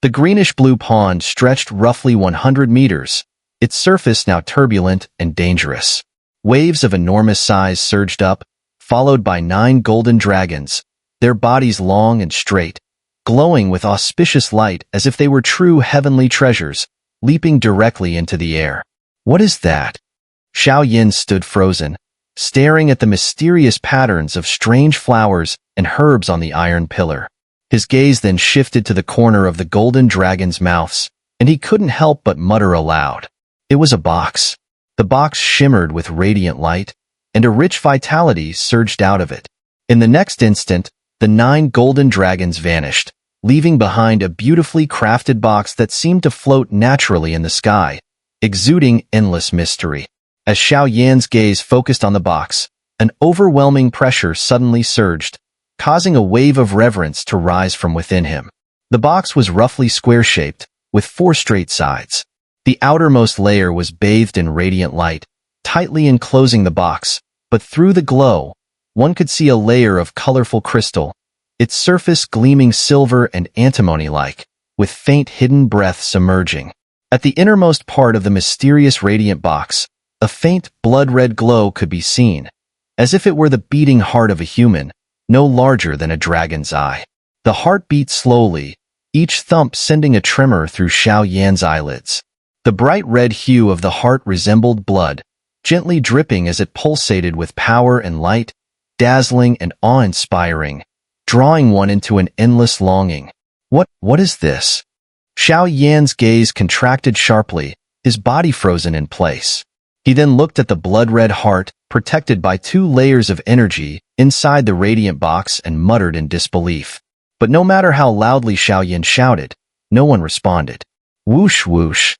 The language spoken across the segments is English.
The greenish-blue pond stretched roughly 100 meters, its surface now turbulent and dangerous. Waves of enormous size surged up, followed by 9 golden dragons, their bodies long and straight, glowing with auspicious light as if they were true heavenly treasures, leaping directly into the air. What is that? Xiao Yin stood frozen, staring at the mysterious patterns of strange flowers and herbs on the iron pillar. His gaze then shifted to the corner of the golden dragon's mouths, and he couldn't help but mutter aloud. It was a box. The box shimmered with radiant light, and a rich vitality surged out of it. In the next instant, the 9 golden dragons vanished, leaving behind a beautifully crafted box that seemed to float naturally in the sky, exuding endless mystery. As Xiao Yan's gaze focused on the box, an overwhelming pressure suddenly surged, causing a wave of reverence to rise from within him. The box was roughly square-shaped, with 4 straight sides. The outermost layer was bathed in radiant light, tightly enclosing the box, but through the glow, one could see a layer of colorful crystal, its surface gleaming silver and antimony-like, with faint hidden breaths emerging. At the innermost part of the mysterious radiant box, a faint blood-red glow could be seen, as if it were the beating heart of a human, no larger than a dragon's eye. The heart beat slowly, each thump sending a tremor through Xiao Yan's eyelids. The bright red hue of the heart resembled blood, gently dripping as it pulsated with power and light, dazzling and awe-inspiring, drawing one into an endless longing. What is this? Xiao Yan's gaze contracted sharply, his body frozen in place. He then looked at the blood-red heart, protected by 2 layers of energy, inside the radiant box and muttered in disbelief. But no matter how loudly Xiao Yin shouted, no one responded. Whoosh whoosh.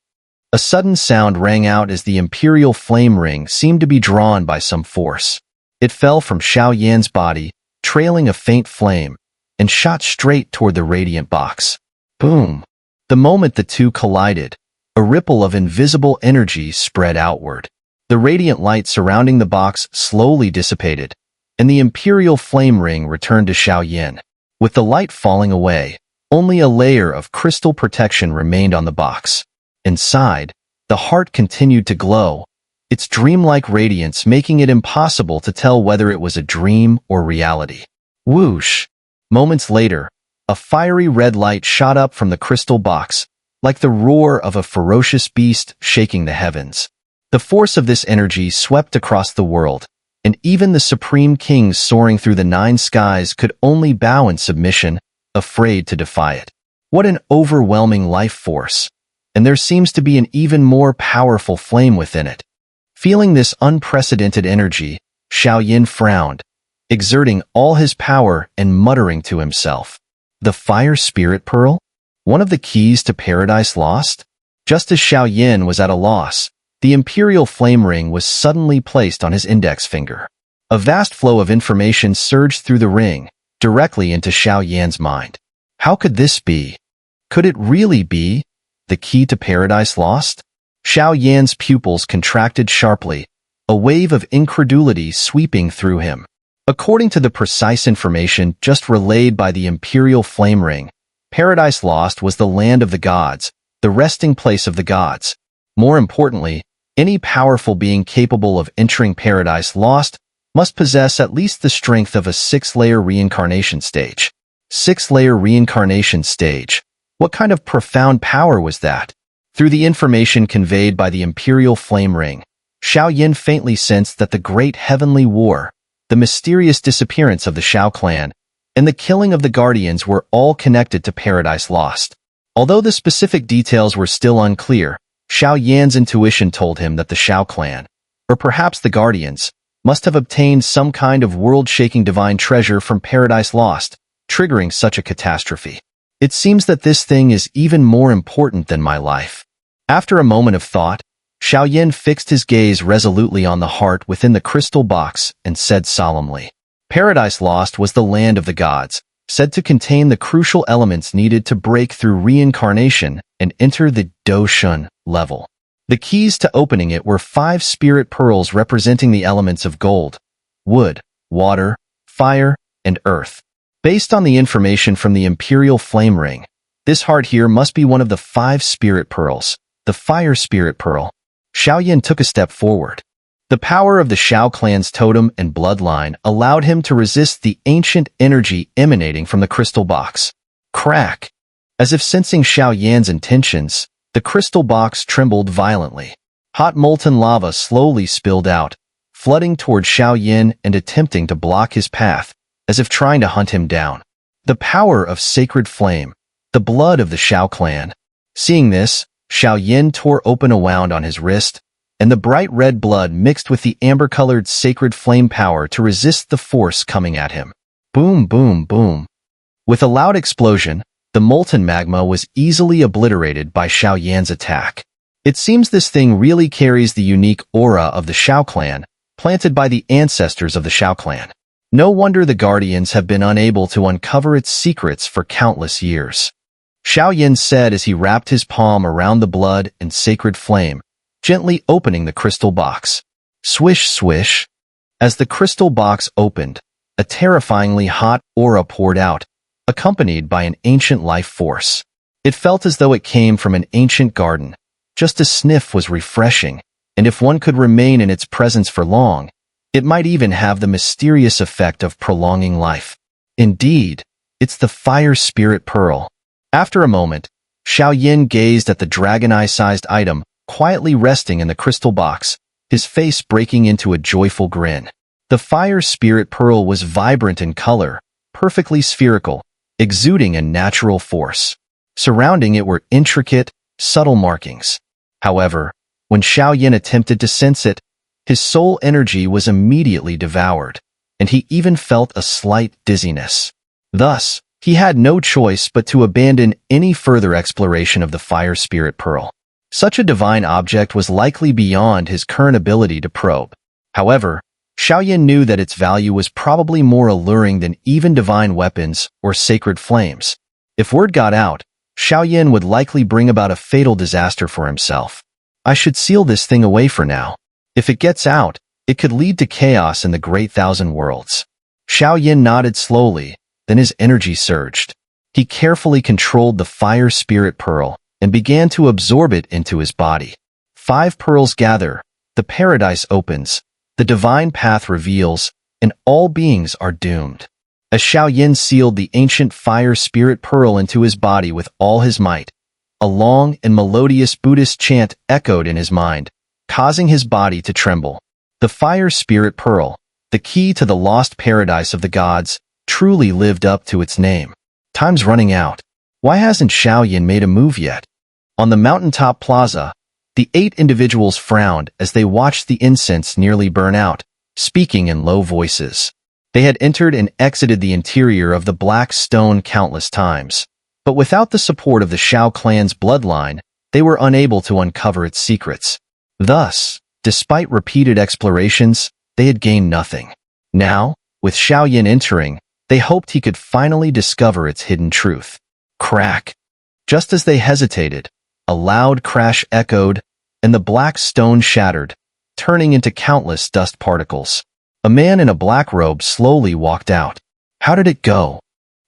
A sudden sound rang out as the Imperial flame ring seemed to be drawn by some force. It fell from Xiao Yan's body, trailing a faint flame, and shot straight toward the radiant box. Boom! The moment the two collided, a ripple of invisible energy spread outward. The radiant light surrounding the box slowly dissipated, and the Imperial flame ring returned to Xiao Yin. With the light falling away, only a layer of crystal protection remained on the box. Inside, the heart continued to glow, its dreamlike radiance making it impossible to tell whether it was a dream or reality. Whoosh! Moments later, a fiery red light shot up from the crystal box, like the roar of a ferocious beast shaking the heavens. The force of this energy swept across the world, and even the supreme kings soaring through the 9 skies could only bow in submission, afraid to defy it. What an overwhelming life force! And there seems to be an even more powerful flame within it. Feeling this unprecedented energy, Xiao Yin frowned, exerting all his power and muttering to himself. The fire spirit pearl? One of the keys to Paradise Lost? Just as Xiao Yin was at a loss, the Imperial flame ring was suddenly placed on his index finger. A vast flow of information surged through the ring, directly into Xiao Yan's mind. How could this be? Could it really be the key to Paradise Lost? Xiao Yan's pupils contracted sharply, a wave of incredulity sweeping through him. According to the precise information just relayed by the Imperial flame ring, Paradise Lost was the land of the gods, the resting place of the gods. More importantly, any powerful being capable of entering Paradise Lost must possess at least the strength of a 6-layer reincarnation stage. 6-layer reincarnation stage. What kind of profound power was that? Through the information conveyed by the Imperial flame ring, Xiao Yin faintly sensed that the great heavenly war, the mysterious disappearance of the Xiao clan, and the killing of the Guardians were all connected to Paradise Lost. Although the specific details were still unclear, Xiao Yan's intuition told him that the Xiao clan, or perhaps the Guardians, must have obtained some kind of world-shaking divine treasure from Paradise Lost, triggering such a catastrophe. It seems that this thing is even more important than my life. After a moment of thought, Xiao Yin fixed his gaze resolutely on the heart within the crystal box and said solemnly, Paradise Lost was the land of the gods, said to contain the crucial elements needed to break through reincarnation and enter the Doyun level. The keys to opening it were 5 spirit pearls representing the elements of gold, wood, water, fire, and earth. Based on the information from the Imperial flame ring, This heart here must be one of the 5 spirit pearls, the fire spirit pearl. Xiao Yin took a step forward. The power of the Xiao clan's totem and bloodline allowed him to resist the ancient energy emanating from the crystal box. Crack! As if sensing Xiao Yan's intentions, the crystal box trembled violently. Hot molten lava slowly spilled out, flooding toward Xiao Yin and attempting to block his path, as if trying to hunt him down. The power of sacred flame, the blood of the Xiao clan. Seeing this, Xiao Yin tore open a wound on his wrist, and the bright red blood mixed with the amber-colored sacred flame power to resist the force coming at him. Boom, boom, boom. With a loud explosion, the molten magma was easily obliterated by Xiao Yan's attack. It seems this thing really carries the unique aura of the Xiao clan, planted by the ancestors of the Xiao clan. No wonder the Guardians have been unable to uncover its secrets for countless years. Xiao Yin said as he wrapped his palm around the blood and sacred flame, gently opening the crystal box. Swish, swish. As the crystal box opened, a terrifyingly hot aura poured out, accompanied by an ancient life force. It felt as though it came from an ancient garden. Just a sniff was refreshing, and if one could remain in its presence for long, it might even have the mysterious effect of prolonging life. Indeed, it's the fire spirit pearl. After a moment, Xiao Yin gazed at the dragon eye-sized item, quietly resting in the crystal box, his face breaking into a joyful grin. The fire spirit pearl was vibrant in color, perfectly spherical, exuding a natural force. Surrounding it were intricate, subtle markings. However, when Xiao Yin attempted to sense it, his soul energy was immediately devoured, and he even felt a slight dizziness. Thus, he had no choice but to abandon any further exploration of the fire spirit pearl. Such a divine object was likely beyond his current ability to probe. However, Xiao Yin knew that its value was probably more alluring than even divine weapons or sacred flames. If word got out, Xiao Yin would likely bring about a fatal disaster for himself. I should seal this thing away for now. If it gets out, it could lead to chaos in the Great Thousand Worlds. Xiao Yin nodded slowly, then his energy surged. He carefully controlled the fire spirit pearl and began to absorb it into his body. 5 pearls gather, the paradise opens, the divine path reveals, and all beings are doomed. As Xiao Yin sealed the ancient fire spirit pearl into his body with all his might, a long and melodious Buddhist chant echoed in his mind, causing his body to tremble. The fire spirit pearl, the key to the lost paradise of the gods, truly lived up to its name. Time's running out. Why hasn't Xiao Yin made a move yet? On the mountaintop plaza, the 8 individuals frowned as they watched the incense nearly burn out, speaking in low voices. They had entered and exited the interior of the black stone countless times, but without the support of the Xiao clan's bloodline, they were unable to uncover its secrets. Thus, despite repeated explorations, they had gained nothing. Now, with Xiao Yin entering, they hoped he could finally discover its hidden truth. Crack! Just as they hesitated, a loud crash echoed, and the black stone shattered, turning into countless dust particles. A man in a black robe slowly walked out. How did it go?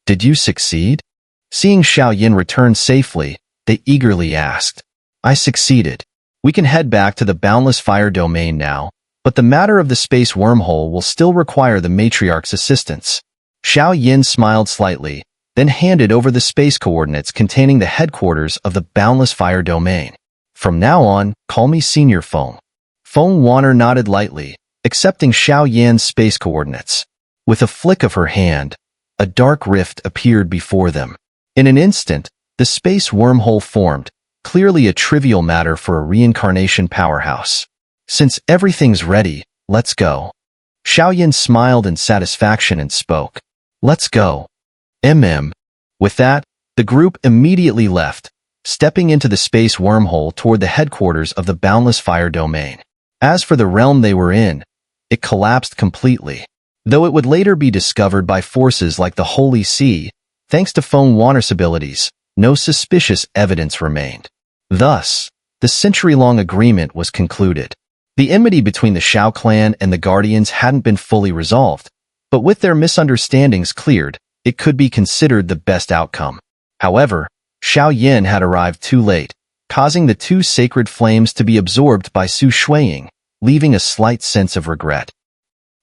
Did you succeed? Seeing Xiao Yin return safely, they eagerly asked. I succeeded. We can head back to the Boundless Fire domain now, but the matter of the space wormhole will still require the Matriarchs' assistance. Xiao Yin smiled slightly, then handed over the space coordinates containing the headquarters of the Boundless Fire domain. From now on, call me Senior Feng. Feng Wan'er nodded lightly, accepting Xiao Yan's space coordinates. With a flick of her hand, a dark rift appeared before them. In an instant, the space wormhole formed, clearly a trivial matter for a reincarnation powerhouse. Since everything's ready, let's go. Xiao Yin smiled in satisfaction and spoke. Let's go. With that, the group immediately left, stepping into the space wormhole toward the headquarters of the Boundless Fire domain. As for the realm they were in, it collapsed completely. Though it would later be discovered by forces like the Holy See, thanks to Feng Wan'er's abilities, no suspicious evidence remained. Thus, the century-long agreement was concluded. The enmity between the Xiao clan and the Guardians hadn't been fully resolved, but with their misunderstandings cleared, it could be considered the best outcome. However, Xiao Yin had arrived too late, causing the two sacred flames to be absorbed by Xueying, leaving a slight sense of regret.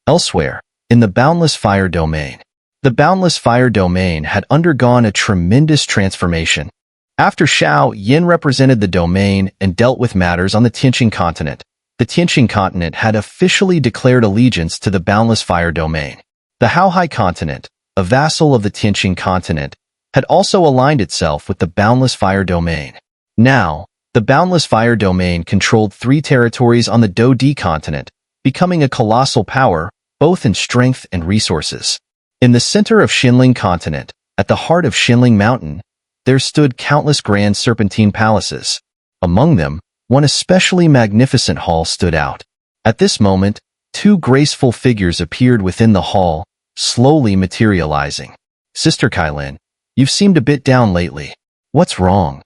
Elsewhere, in the Boundless Fire domain. The Boundless Fire domain had undergone a tremendous transformation. After Xiao Yin represented the domain and dealt with matters on the Tianqing continent, the Tianqing continent had officially declared allegiance to the Boundless Fire domain. The Haohai continent, a vassal of the Tianqing continent, had also aligned itself with the Boundless Fire domain. Now, the Boundless Fire domain controlled 3 territories on the Do-Di continent, becoming a colossal power, both in strength and resources. In the center of Xinling continent, at the heart of Xinling Mountain, there stood countless grand serpentine palaces. Among them, one especially magnificent hall stood out. At this moment, 2 graceful figures appeared within the hall, slowly materializing. Sister Kylin, you've seemed a bit down lately. What's wrong?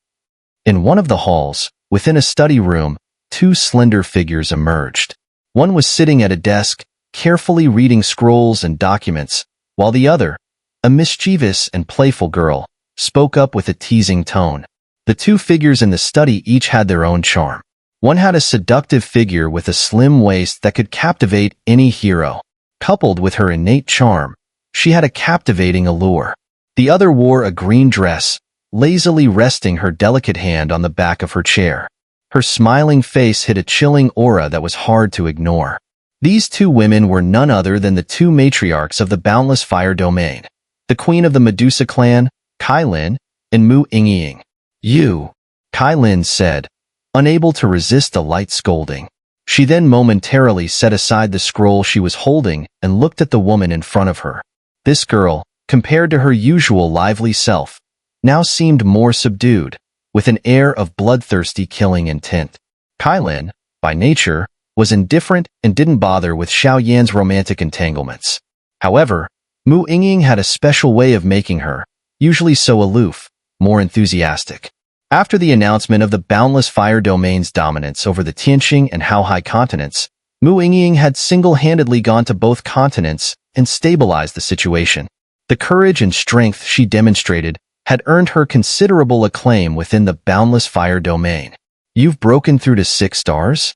In one of the halls, within a study room, 2 slender figures emerged. One was sitting at a desk, carefully reading scrolls and documents, while the other, a mischievous and playful girl, spoke up with a teasing tone. The 2 figures in the study each had their own charm. One had a seductive figure with a slim waist that could captivate any hero. Coupled with her innate charm, she had a captivating allure. The other wore a green dress, lazily resting her delicate hand on the back of her chair. Her smiling face hid a chilling aura that was hard to ignore. These 2 women were none other than the 2 matriarchs of the Boundless Fire domain, the queen of the Medusa clan, Kylin, and Mu Yingying. You, Kylin said, unable to resist a light scolding. She then momentarily set aside the scroll she was holding and looked at the woman in front of her. This girl, compared to her usual lively self, now seemed more subdued, with an air of bloodthirsty killing intent. Kylin, by nature, was indifferent and didn't bother with Xiao Yan's romantic entanglements. However, Mu Yingying had a special way of making her, usually so aloof, more enthusiastic. After the announcement of the Boundless Fire domain's dominance over the Tianqing and Haohai continents, Mu Yingying had single-handedly gone to both continents and stabilized the situation. The courage and strength she demonstrated had earned her considerable acclaim within the Boundless Fire domain. You've broken through to 6 stars?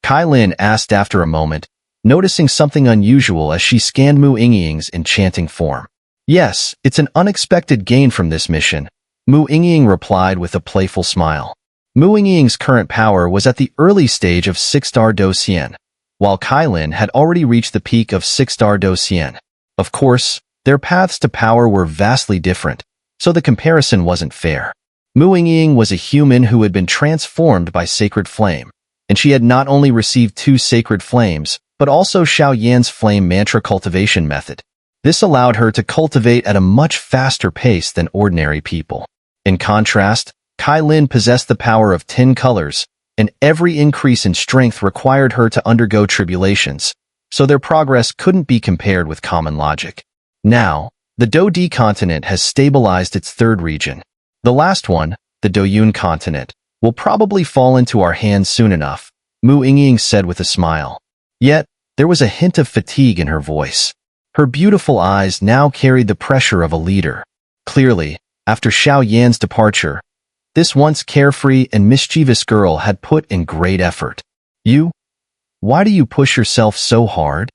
Kylin asked after a moment, noticing something unusual as she scanned Mu Yingying's enchanting form. Yes, it's an unexpected gain from this mission, Mu Yingying replied with a playful smile. Mu Yingying's current power was at the early stage of 6-star Doyun, while Kylin had already reached the peak of 6-star Doyun. Of course, their paths to power were vastly different, so the comparison wasn't fair. Mu Yingying was a human who had been transformed by sacred flame, and she had not only received 2 sacred flames, but also Xiao Yan's flame mantra cultivation method. This allowed her to cultivate at a much faster pace than ordinary people. In contrast, Kylin possessed the power of 10 colors, and every increase in strength required her to undergo tribulations, so their progress couldn't be compared with common logic. Now, the Do-Di continent has stabilized its 3rd region. The last one, the Doyun continent, will probably fall into our hands soon enough, Mu Yingying said with a smile. Yet, there was a hint of fatigue in her voice. Her beautiful eyes now carried the pressure of a leader. Clearly, after Xiao Yan's departure, this once carefree and mischievous girl had put in great effort. Why do you push yourself so hard?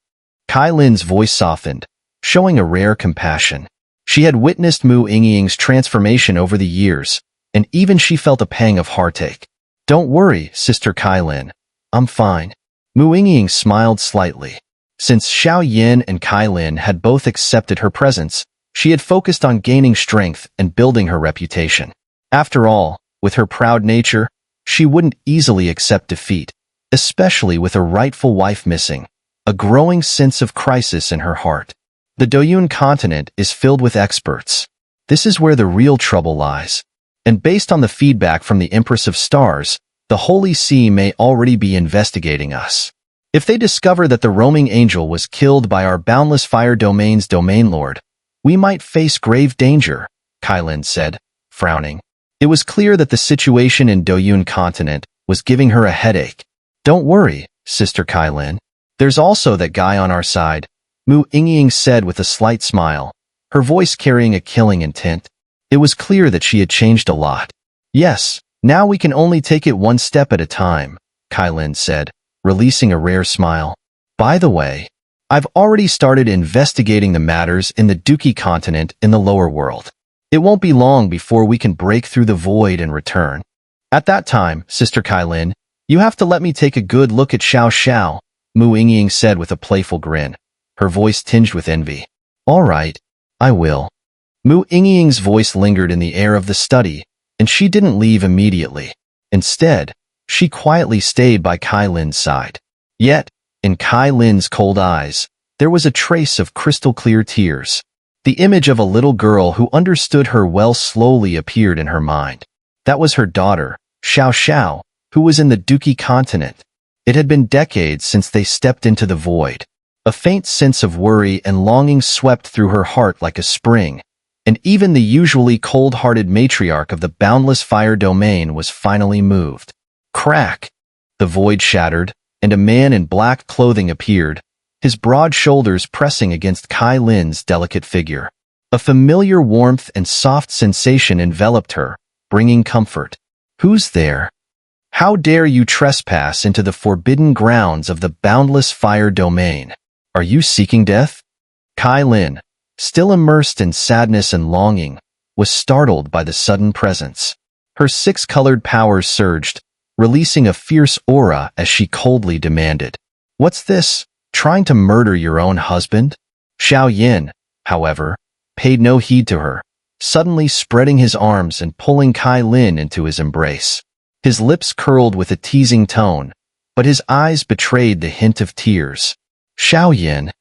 Kylin's voice softened, showing a rare compassion. She had witnessed Mu Yingying's transformation over the years, and even she felt a pang of heartache. Don't worry, Sister Kylin. I'm fine. Mu Yingying smiled slightly. Since Xiao Yin and Kylin had both accepted her presence, she had focused on gaining strength and building her reputation. After all, with her proud nature, she wouldn't easily accept defeat, especially with a rightful wife missing, a growing sense of crisis in her heart. The Doyun continent is filled with experts. This is where the real trouble lies. And based on the feedback from the Empress of Stars, the Holy See may already be investigating us. If they discover that the roaming angel was killed by our Boundless Fire domain's domain lord, we might face grave danger, Kylin said, frowning. It was clear that the situation in Doyun continent was giving her a headache. Don't worry, Sister Kylin. There's also that guy on our side, Mu Yingying said with a slight smile, her voice carrying a killing intent. It was clear that she had changed a lot. Yes, now we can only take it one step at a time, Kylin said, releasing a rare smile. By the way, I've already started investigating the matters in the Duki continent in the lower world. It won't be long before we can break through the void and return. At that time, Sister Kylin, you have to let me take a good look at Xiao, Xueying said with a playful grin, her voice tinged with envy. All right, I will. Xueying's voice lingered in the air of the study, and she didn't leave immediately. Instead, she quietly stayed by Kylin's side. Yet, in Kylin's cold eyes, there was a trace of crystal-clear tears. The image of a little girl who understood her well slowly appeared in her mind. That was her daughter, Xiao, who was in the Duki continent. It had been decades since they stepped into the void. A faint sense of worry and longing swept through her heart like a spring, and even the usually cold-hearted matriarch of the Boundless fire domain was finally moved. Crack! The void shattered, and a man in black clothing appeared, his broad shoulders pressing against Kylin's delicate figure. A familiar warmth and soft sensation enveloped her, bringing comfort. Who's there? How dare you trespass into the forbidden grounds of the Boundless fire domain? Are you seeking death? Kylin, still immersed in sadness and longing, was startled by the sudden presence. Her six-colored powers surged, releasing a fierce aura as she coldly demanded, "What's this? Trying to murder your own husband?" Xiao Yin, however, paid no heed to her, suddenly spreading his arms and pulling Kylin into his embrace. His lips curled with a teasing tone, but his eyes betrayed the hint of tears. Xiao Yin,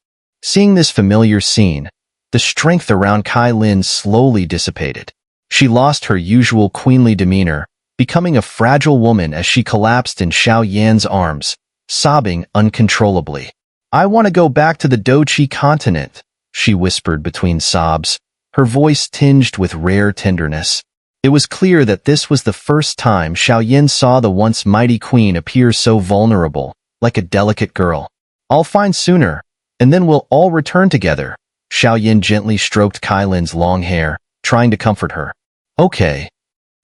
seeing this familiar scene, the strength around Kylin slowly dissipated. She lost her usual queenly demeanor, becoming a fragile woman as she collapsed in Xiao Yan's arms, sobbing uncontrollably. "I want to go back to the Dochi continent," she whispered between sobs, her voice tinged with rare tenderness. It was clear that this was the first time Xiao Yin saw the once mighty queen appear so vulnerable, like a delicate girl. "I'll find sooner, and then we'll all return together." Xiao Yin gently stroked Kylin's long hair, trying to comfort her. "Okay."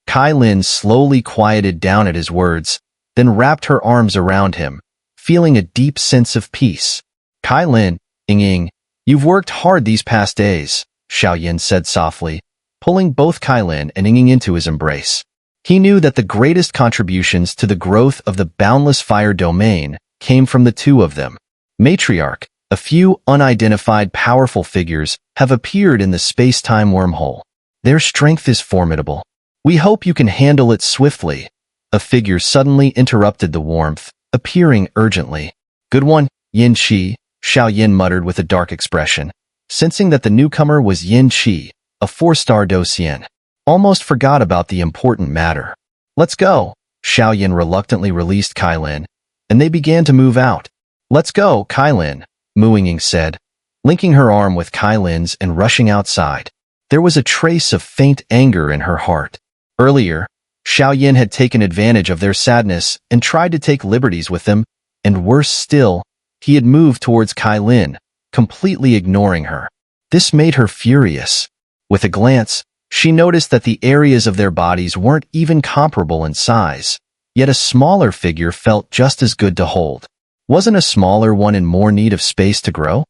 Kylin slowly quieted down at his words, then wrapped her arms around him, feeling a deep sense of peace. "Kylin, Ying, you've worked hard these past days," Xiao Yin said softly, pulling both Kylin and Ying into his embrace. He knew that the greatest contributions to the growth of the Boundless fire domain came from the two of them. Matriarch, a few unidentified powerful figures have appeared in the space-time wormhole. Their strength is formidable. We hope you can handle it swiftly. A figure suddenly interrupted the warmth, appearing urgently. "Good one, Yinshi," Xiao Yin muttered with a dark expression, sensing that the newcomer was Yinshi, a 4-star Doyun. Almost forgot about the important matter. "Let's go." Xiao Yin reluctantly released Kylin, and they began to move out. "Let's go, Kylin," Xueying said, linking her arm with Kylin's and rushing outside. There was a trace of faint anger in her heart. Earlier, Xiao Yin had taken advantage of their sadness and tried to take liberties with them, and worse still, he had moved towards Kylin, completely ignoring her. This made her furious. With a glance, she noticed that the areas of their bodies weren't even comparable in size, yet a smaller figure felt just as good to hold. Wasn't a smaller one in more need of space to grow?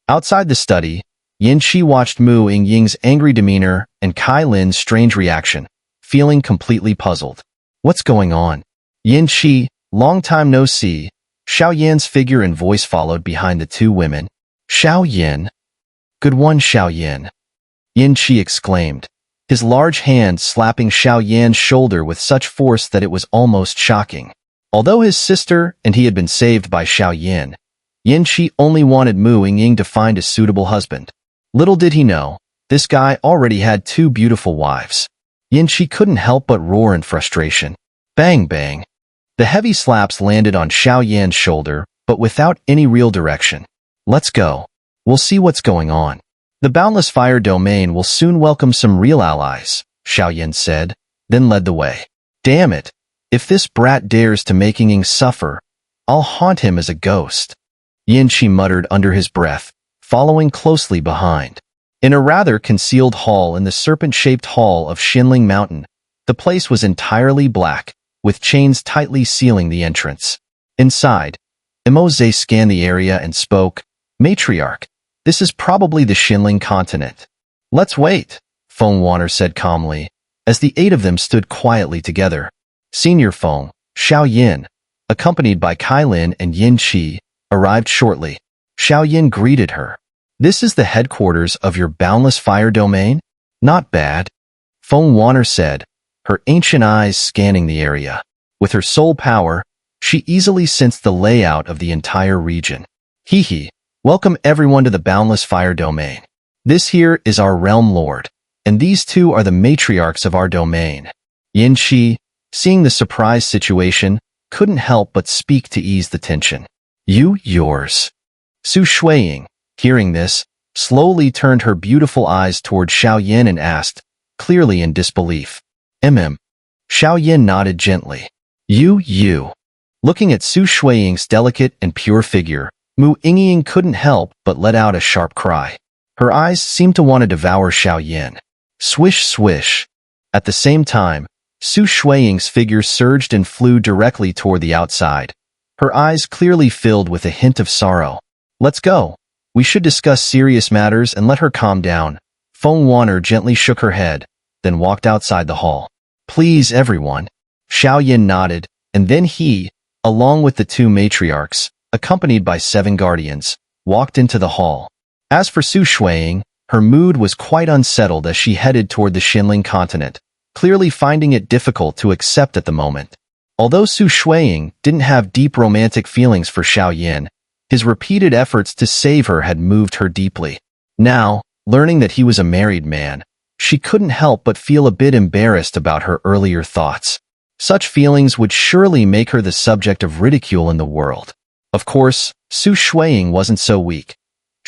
Outside the study, Yinshi watched Xueying's angry demeanor and Kylin's strange reaction, feeling completely puzzled. "What's going on?" "Yinshi, long time no see." Xiao Yin's figure and voice followed behind the two women. "Xiao Yin." "Good one, Xiao Yin," Yinshi exclaimed, his large hand slapping Xiao Yan's shoulder with such force that it was almost shocking. Although his sister and he had been saved by Xiao Yin, Yinshi only wanted Xueying to find a suitable husband. Little did he know, this guy already had 2 beautiful wives. Yinshi couldn't help but roar in frustration. Bang bang. The heavy slaps landed on Xiao Yan's shoulder, but without any real direction. "Let's go. We'll see what's going on. The Boundless fire domain will soon welcome some real allies," Xiao Yin said, then led the way. "Damn it. If this brat dares to make Ying suffer, I'll haunt him as a ghost," Yinshi muttered under his breath, following closely behind. In a rather concealed hall in the serpent-shaped hall of Xinling Mountain, the place was entirely black, with chains tightly sealing the entrance. Inside, Emoze scanned the area and spoke, "Matriarch, this is probably the Xinling continent." "Let's wait," Feng Wan'er said calmly, as the 8 of them stood quietly together. Senior Feng, Xiao Yin, accompanied by Kylin and Yinshi, arrived shortly. Xiao Yin greeted her. "This is the headquarters of your Boundless Fire domain? Not bad," Feng Wan'er said, her ancient eyes scanning the area. With her soul power, she easily sensed the layout of the entire region. "Hee, welcome everyone to the Boundless Fire domain. This here is our realm lord, and these 2 are the matriarchs of our domain." Yinshi, seeing the surprise situation, couldn't help but speak to ease the tension. Yours." Xueying, hearing this, slowly turned her beautiful eyes toward Xiao Yin and asked, clearly in disbelief, Xiao Yin nodded gently. You. Looking at Xueying's delicate and pure figure, Mu Yingying couldn't help but let out a sharp cry. Her eyes seemed to want to devour Xiao Yin. Swish, swish. At the same time, Xueying's figure surged and flew directly toward the outside, her eyes clearly filled with a hint of sorrow. "Let's go. We should discuss serious matters and let her calm down." Feng Wan'er gently shook her head, then walked outside the hall. "Please, everyone." Xiao Yin nodded, and then he, along with the 2 matriarchs, accompanied by 7 guardians, walked into the hall. As for Xueying, her mood was quite unsettled as she headed toward the Xinling continent, clearly finding it difficult to accept at the moment. Although Xueying didn't have deep romantic feelings for Xiao Yin, his repeated efforts to save her had moved her deeply. Now, learning that he was a married man, she couldn't help but feel a bit embarrassed about her earlier thoughts. Such feelings would surely make her the subject of ridicule in the world. Of course, Xueying wasn't so weak.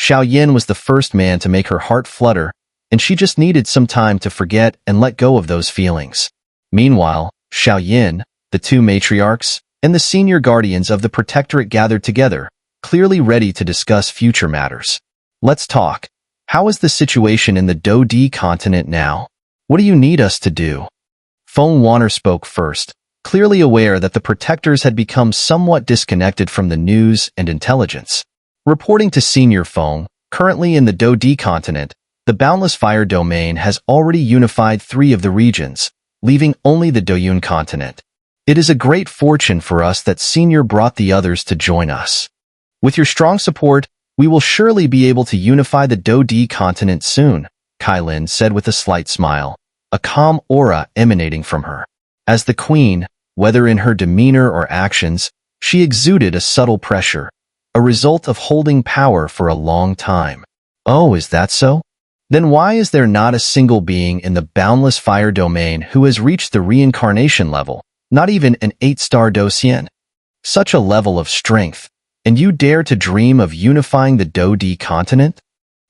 Xiao Yin was the first man to make her heart flutter, and she just needed some time to forget and let go of those feelings. Meanwhile, Xiao Yin, the 2 matriarchs, and the senior guardians of the protectorate gathered together, clearly ready to discuss future matters. "Let's talk. How is the situation in the Do-D continent now? What do you need us to do?" Feng Wan'er spoke first, clearly aware that the protectors had become somewhat disconnected from the news and intelligence. Reporting to Senior Feng, currently in the Do-D continent, the Boundless Fire domain has already unified 3 of the regions, leaving only the Doyun continent. "It is a great fortune for us that Senior brought the others to join us. With your strong support, we will surely be able to unify the Do-D continent soon," Kylin said with a slight smile, a calm aura emanating from her. As the queen, whether in her demeanor or actions, she exuded a subtle pressure, a result of holding power for a long time. "Oh, is that so? Then why is there not a single being in the Boundless Fire domain who has reached the Reincarnation level, not even an 8-star Doyun? Such a level of strength, and you dare to dream of unifying the Do-D continent?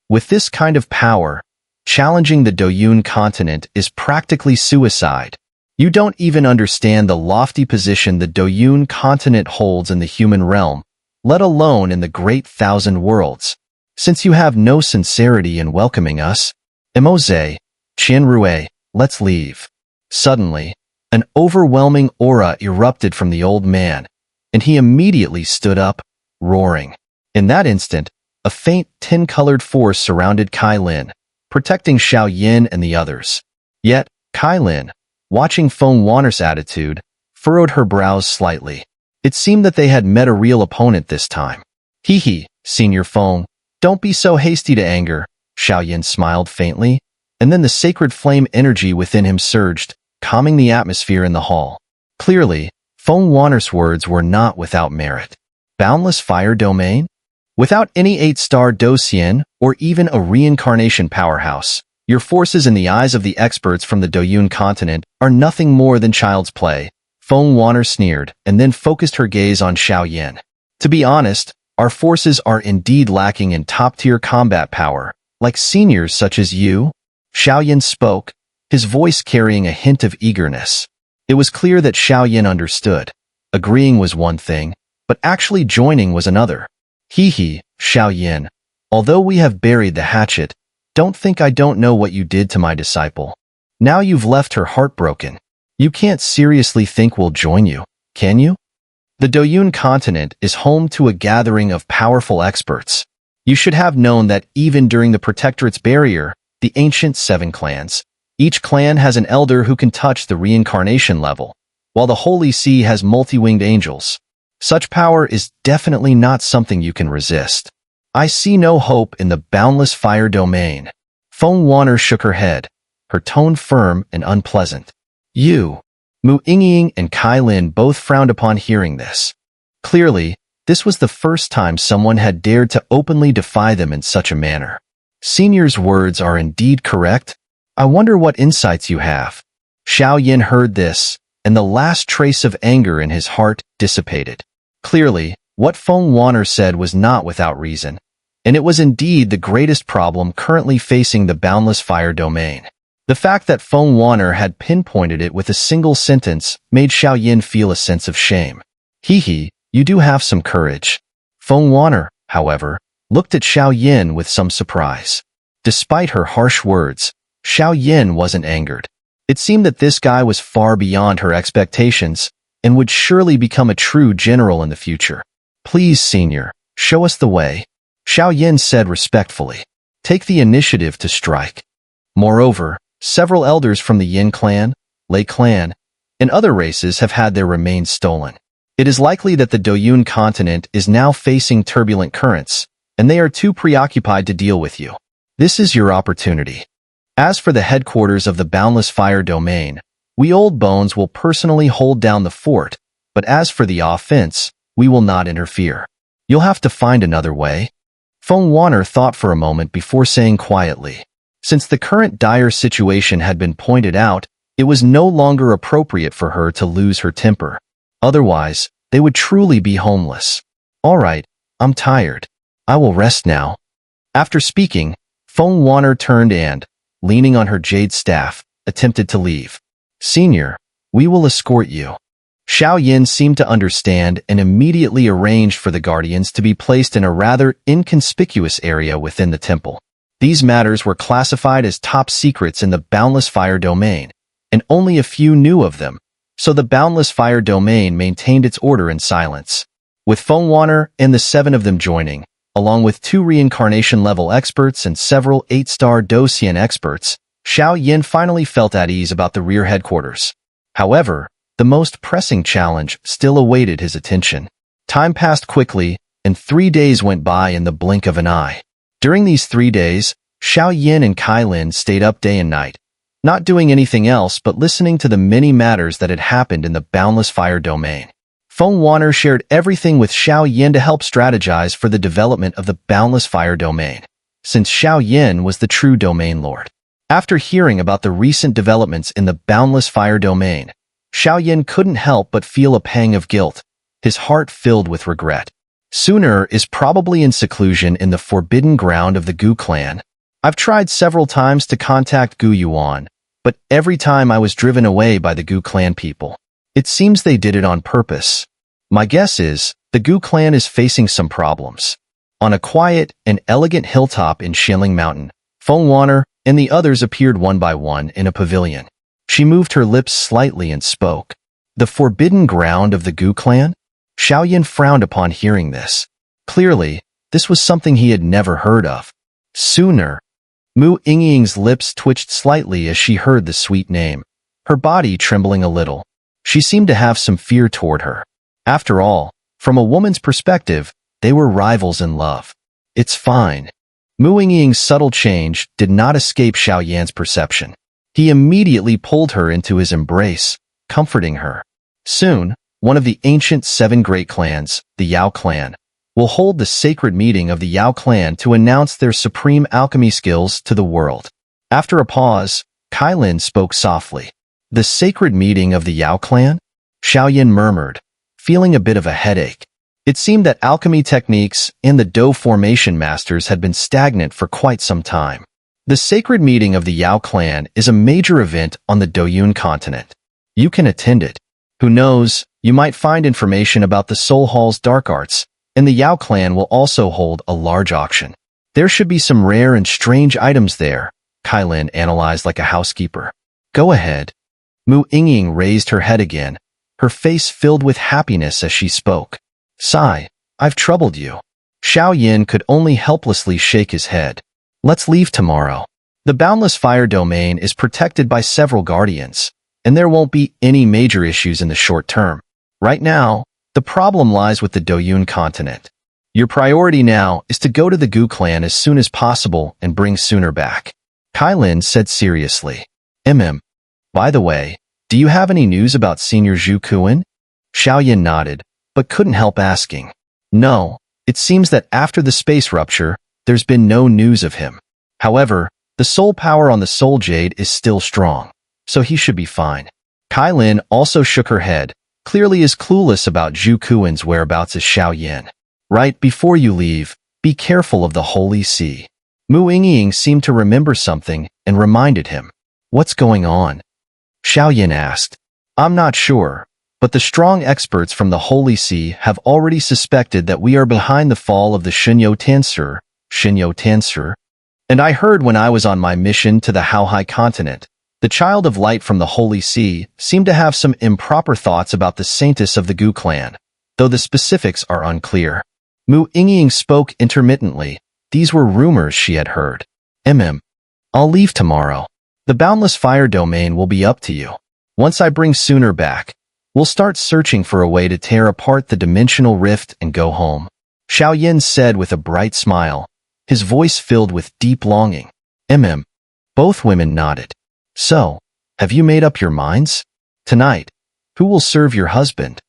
With this kind of power, challenging the Doyun continent is practically suicide. You don't even understand the lofty position the Doyun continent holds in the human realm, let alone in the great 1,000 worlds. Since you have no sincerity in welcoming us, Emoze, Qianrui, let's leave." Suddenly, an overwhelming aura erupted from the old man, and he immediately stood up, roaring. In that instant, a faint tin-colored force surrounded Kylin, protecting Xiao Yin and the others. Yet, Kylin, watching Feng Wan'er's attitude, furrowed her brows slightly. It seemed that they had met a real opponent this time. "Hee, Senior Feng, don't be so hasty to anger," Xiao Yin smiled faintly, and then the sacred flame energy within him surged, calming the atmosphere in the hall. Clearly, Feng Wan'er's words were not without merit. Boundless Fire domain? Without any 8-star Doyun or even a reincarnation powerhouse, your forces in the eyes of the experts from the Doyun continent are nothing more than child's play. Feng Wan'er sneered and then focused her gaze on Xiao Yin. "To be honest, our forces are indeed lacking in top-tier combat power, like seniors such as you." Xiao Yin spoke, his voice carrying a hint of eagerness. It was clear that Xiao Yin understood. Agreeing was one thing, but actually joining was another. "Hee, Xiao Yin, although we have buried the hatchet, Don't think I don't know what you did to my disciple. Now you've left her heartbroken. You can't seriously think we'll join you, can you? The Doyun continent is home to a gathering of powerful experts. You should have known that even during the Protectorate's barrier, the ancient 7 clans, each clan has an elder who can touch the reincarnation level, while the Holy See has multi-winged angels. Such power is definitely not something you can resist. I see no hope in the boundless fire domain. Feng Wan'er shook her head, her tone firm and unpleasant. You, Xueying and Kylin both frowned upon hearing this. Clearly, this was the first time someone had dared to openly defy them in such a manner. Senior's words are indeed correct. I wonder what insights you have. Xiao Yin heard this, and the last trace of anger in his heart dissipated. Clearly, what Feng Wan'er said was not without reason, and it was indeed the greatest problem currently facing the boundless fire domain. The fact that Feng Wan'er had pinpointed it with a single sentence made Xiao Yin feel a sense of shame. Hee, you do have some courage. Feng Wan'er, however, looked at Xiao Yin with some surprise. Despite her harsh words, Xiao Yin wasn't angered. It seemed that this guy was far beyond her expectations and would surely become a true general in the future. Please, senior, show us the way. Xiao Yin said respectfully. Take the initiative to strike. Moreover, several elders from the Yin clan, Lei clan, and other races have had their remains stolen. It is likely that the Doyun continent is now facing turbulent currents, and they are too preoccupied to deal with you. This is your opportunity. As for the headquarters of the Boundless Fire Domain, we old bones will personally hold down the fort, but as for the offense, we will not interfere. You'll have to find another way. Feng Wan'er thought for a moment before saying quietly. Since the current dire situation had been pointed out, it was no longer appropriate for her to lose her temper. Otherwise, they would truly be homeless. All right, I'm tired. I will rest now. After speaking, Feng Wan'er turned and, leaning on her jade staff, attempted to leave. Senior, we will escort you. Xiao Yin seemed to understand and immediately arranged for the guardians to be placed in a rather inconspicuous area within the temple. These matters were classified as top secrets in the Boundless Fire Domain, and only a few knew of them, so the Boundless Fire Domain maintained its order in silence. With Feng Wan'er and the 7 of them joining, along with 2 reincarnation-level experts and several 8-star Doyun experts, Xiao Yin finally felt at ease about the rear headquarters. However, the most pressing challenge still awaited his attention. Time passed quickly, and 3 days went by in the blink of an eye. During these 3 days, Xiao Yin and Kylin stayed up day and night, not doing anything else but listening to the many matters that had happened in the Boundless Fire Domain. Feng Wan'er shared everything with Xiao Yin to help strategize for the development of the Boundless Fire Domain, since Xiao Yin was the true domain lord. After hearing about the recent developments in the Boundless Fire Domain, Xiao Yin couldn't help but feel a pang of guilt, his heart filled with regret. Xueying is probably in seclusion in the forbidden ground of the Gu clan. I've tried several times to contact Gu Yuan, but every time I was driven away by the Gu clan people. It seems they did it on purpose. My guess is, the Gu clan is facing some problems. On a quiet and elegant hilltop in Xueying Mountain, Feng Wan'er and the others appeared one by one in a pavilion. She moved her lips slightly and spoke. The forbidden ground of the Gu clan? Xiao Yin frowned upon hearing this. Clearly, this was something he had never heard of. Xueying. Xueying's lips twitched slightly as she heard the sweet name, her body trembling a little. She seemed to have some fear toward her. After all, from a woman's perspective, they were rivals in love. It's fine. Xueying's subtle change did not escape Xiao Yan's perception. He immediately pulled her into his embrace, comforting her. Soon, one of the ancient 7 great clans, the Yao clan, will hold the sacred meeting of the Yao clan to announce their supreme alchemy skills to the world. After a pause, Kylin spoke softly. The sacred meeting of the Yao clan? Xiao Yin murmured, feeling a bit of a headache. It seemed that alchemy techniques and the Do formation masters had been stagnant for quite some time. The sacred meeting of the Yao clan is a major event on the Doyun continent. You can attend it. Who knows, you might find information about the Soul Hall's dark arts, and the Yao clan will also hold a large auction. There should be some rare and strange items there, Kylin analyzed like a housekeeper. Go ahead. Xueying raised her head again, her face filled with happiness as she spoke. Sigh, I've troubled you. Xiao Yin could only helplessly shake his head. Let's leave tomorrow. The Boundless Fire domain is protected by several guardians, and there won't be any major issues in the short term. Right now, the problem lies with the Doyun continent. Your priority now is to go to the Gu clan as soon as possible and bring Sooner back. Kylin said seriously. By the way, do you have any news about Senior Zhu Kuan? Xiao Yin nodded, but couldn't help asking. No, it seems that after the space rupture, there's been no news of him. However, the soul power on the soul jade is still strong, so he should be fine. Kylin also shook her head, clearly as clueless about Zhu Kuan's whereabouts as Xiao Yin. Right before you leave, be careful of the Holy See. Xueying seemed to remember something and reminded him. What's going on? Xiao Yin asked. I'm not sure, but the strong experts from the Holy See have already suspected that we are behind the fall of the Xinyo Tancer. And I heard when I was on my mission to the Haohai continent, the Child of Light from the Holy See seemed to have some improper thoughts about the saintess of the Gu clan, though the specifics are unclear. Xueying spoke intermittently. These were rumors she had heard. I'll leave tomorrow. The Boundless Fire domain will be up to you. Once I bring Sooner back, we'll start searching for a way to tear apart the dimensional rift and go home. Xiao Yin said with a bright smile, his voice filled with deep longing. Both women nodded. So, have you made up your minds? Tonight, who will serve your husband?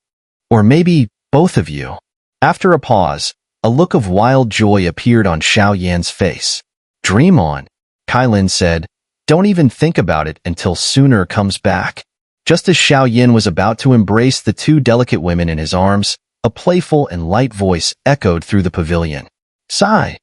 Or maybe both of you? After a pause, a look of wild joy appeared on Xiao Yan's face. Dream on, Kylin said. Don't even think about it until Sooner comes back. Just as Xiao Yin was about to embrace the two delicate women in his arms, a playful and light voice echoed through the pavilion. Sigh.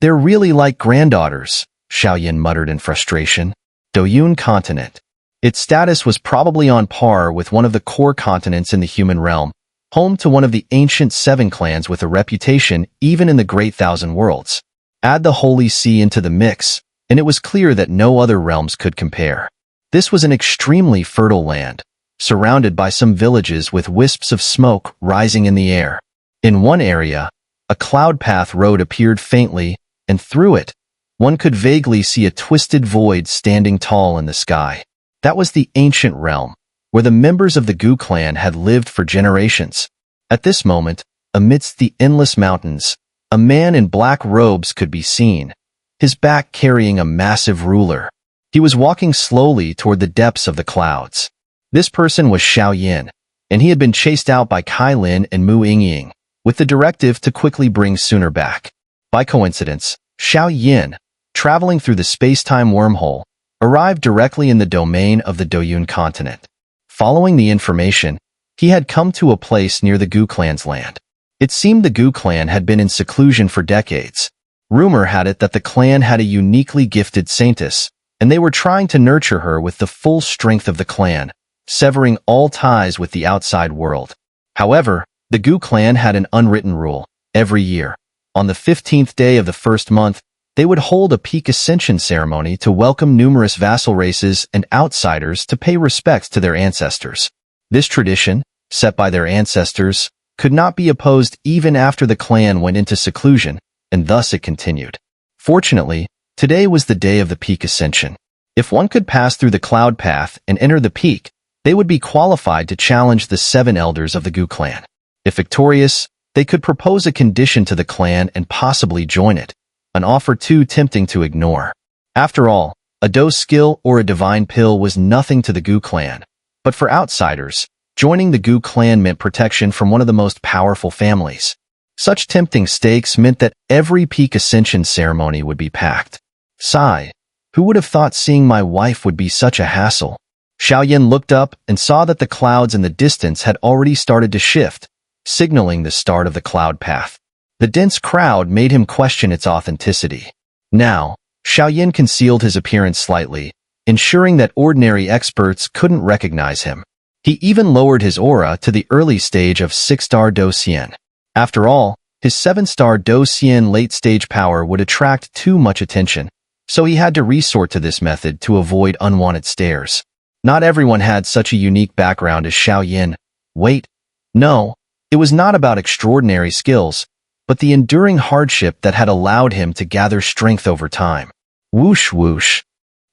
They're really like granddaughters, Xiao Yin muttered in frustration. Doyun continent. Its status was probably on par with one of the core continents in the human realm, home to one of the ancient 7 clans with a reputation even in the Great Thousand Worlds. Add the Holy See into the mix, and it was clear that no other realms could compare. This was an extremely fertile land, surrounded by some villages with wisps of smoke rising in the air. In one area, a cloud path road appeared faintly, and through it, one could vaguely see a twisted void standing tall in the sky. That was the ancient realm, where the members of the Gu clan had lived for generations. At this moment, amidst the endless mountains, a man in black robes could be seen, his back carrying a massive ruler. He was walking slowly toward the depths of the clouds. This person was Xiao Yin, and he had been chased out by Kylin and Xueying, with the directive to quickly bring Sooner back. By coincidence, Xiao Yin, traveling through the space-time wormhole, arrived directly in the domain of the Doyun continent. Following the information, he had come to a place near the Gu clan's land. It seemed the Gu clan had been in seclusion for decades. Rumor had it that the clan had a uniquely gifted saintess, and they were trying to nurture her with the full strength of the clan, severing all ties with the outside world. However, the Gu clan had an unwritten rule. Every year, on the 15th day of the first month, they would hold a peak ascension ceremony to welcome numerous vassal races and outsiders to pay respects to their ancestors. This tradition, set by their ancestors, could not be opposed even after the clan went into seclusion, and thus it continued. Fortunately, today was the day of the peak ascension. If one could pass through the cloud path and enter the peak, they would be qualified to challenge the 7 elders of the Gu clan. If victorious, they could propose a condition to the clan and possibly join it, an offer too tempting to ignore. After all, a dose skill or a divine pill was nothing to the Gu clan, but for outsiders, joining the Gu clan meant protection from one of the most powerful families. Such tempting stakes meant that every peak ascension ceremony would be packed. Sigh, who would have thought seeing my wife would be such a hassle? Xiao Yin looked up and saw that the clouds in the distance had already started to shift, signaling the start of the cloud path. The dense crowd made him question its authenticity. Now, Xiao Yin concealed his appearance slightly, ensuring that ordinary experts couldn't recognize him. He even lowered his aura to the early stage of 6-star Doyun. After all, His 7-star Doyun late-stage power would attract too much attention, so he had to resort to this method to avoid unwanted stares. Not everyone had such a unique background as Xiao Yin. Wait, no, it was not about extraordinary skills, but the enduring hardship that had allowed him to gather strength over time. Whoosh whoosh.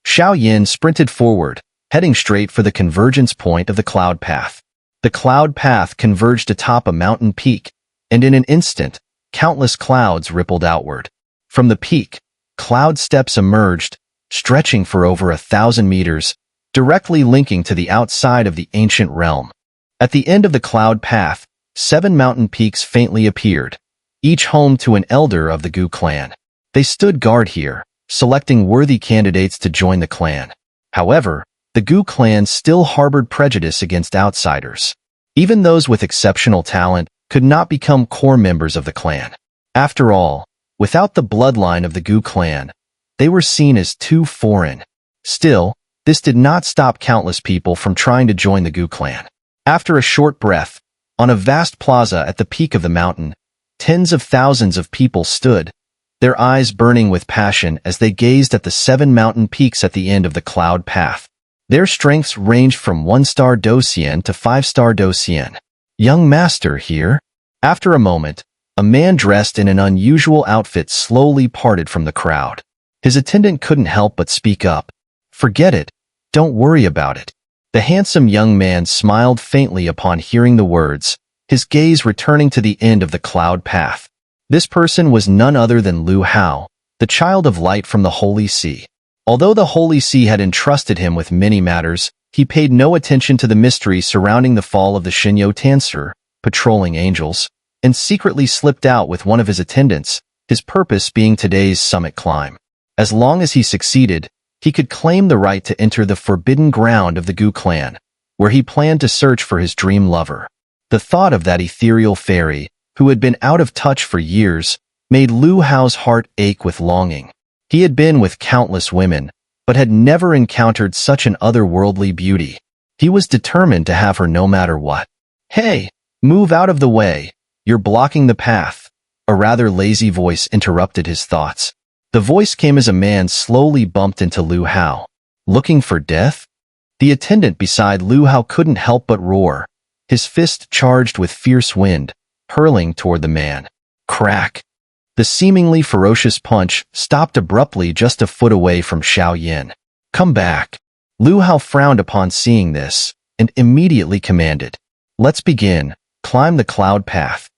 Xiao Yin sprinted forward, heading straight for the convergence point of the cloud path. The cloud path converged atop a mountain peak, and in an instant, countless clouds rippled outward. From the peak, cloud steps emerged, stretching for over 1,000 meters, directly linking to the outside of the ancient realm. At the end of the cloud path, 7 mountain peaks faintly appeared, each home to an elder of the Gu clan. They stood guard here, selecting worthy candidates to join the clan. However, the Gu clan still harbored prejudice against outsiders. Even those with exceptional talent could not become core members of the clan. After all, without the bloodline of the Gu clan, they were seen as too foreign. Still, this did not stop countless people from trying to join the Gu clan. After a short breath, on a vast plaza at the peak of the mountain, tens of thousands of people stood, their eyes burning with passion as they gazed at the 7 mountain peaks at the end of the cloud path. Their strengths ranged from 1-star Doyun to 5-star Doyun. Young master here? After a moment, a man dressed in an unusual outfit slowly parted from the crowd. His attendant couldn't help but speak up. Forget it. Don't worry about it. The handsome young man smiled faintly upon hearing the words, his gaze returning to the end of the cloud path. This person was none other than Lu Hao, the child of light from the Holy See. Although the Holy See had entrusted him with many matters, he paid no attention to the mystery surrounding the fall of the Shinyo Tancer, patrolling angels, and secretly slipped out with one of his attendants, his purpose being today's summit climb. As long as he succeeded, he could claim the right to enter the forbidden ground of the Gu clan, where he planned to search for his dream lover. The thought of that ethereal fairy, who had been out of touch for years, made Lu Hao's heart ache with longing. He had been with countless women, but had never encountered such an otherworldly beauty. He was determined to have her no matter what. Hey, move out of the way. You're blocking the path. A rather lazy voice interrupted his thoughts. The voice came as a man slowly bumped into Lu Hao. Looking for death? The attendant beside Lu Hao couldn't help but roar, his fist charged with fierce wind, hurling toward the man. Crack! The seemingly ferocious punch stopped abruptly just a foot away from Xiao Yin. Come back. Lu Hao frowned upon seeing this, and immediately commanded. Let's begin. Climb the cloud path.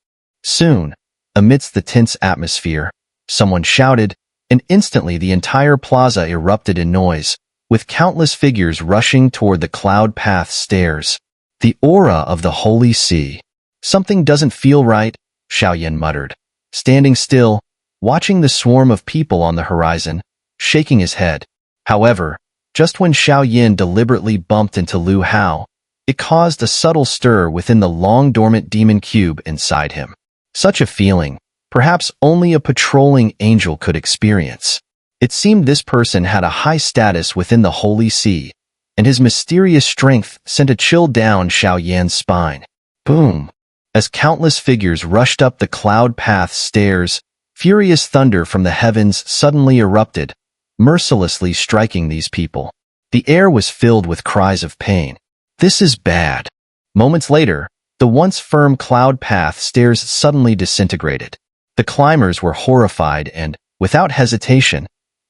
Soon, amidst the tense atmosphere, someone shouted, and instantly the entire plaza erupted in noise, with countless figures rushing toward the cloud path stairs. The aura of the Holy See. Something doesn't feel right, Xiao Yin muttered, standing still, watching the swarm of people on the horizon, shaking his head. However, just when Xiao Yin deliberately bumped into Lu Hao, it caused a subtle stir within the long-dormant demon cube inside him. Such a feeling, perhaps only a patrolling angel could experience. It seemed this person had a high status within the Holy See, and his mysterious strength sent a chill down Xiao Yan's spine. Boom! As countless figures rushed up the cloud path stairs, furious thunder from the heavens suddenly erupted, mercilessly striking these people. The air was filled with cries of pain. This is bad. Moments later, the once firm cloud path stairs suddenly disintegrated. The climbers were horrified and, without hesitation,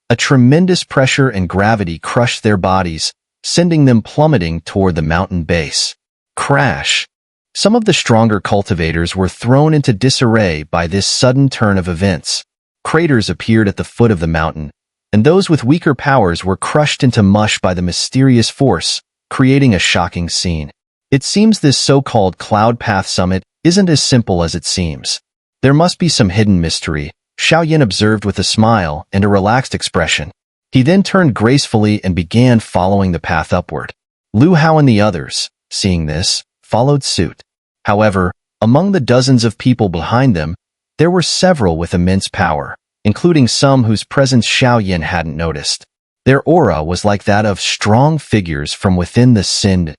a tremendous pressure and gravity crushed their bodies, sending them plummeting toward the mountain base. Crash! Some of the stronger cultivators were thrown into disarray by this sudden turn of events. Craters appeared at the foot of the mountain, and those with weaker powers were crushed into mush by the mysterious force, creating a shocking scene. It seems this so-called Cloud Path Summit isn't as simple as it seems. There must be some hidden mystery, Xiao Yin observed with a smile and a relaxed expression. He then turned gracefully and began following the path upward. Lu Hao and the others, seeing this, followed suit. However, among the dozens of people behind them, there were several with immense power, including some whose presence Xiao Yin hadn't noticed. Their aura was like that of strong figures from within the Sind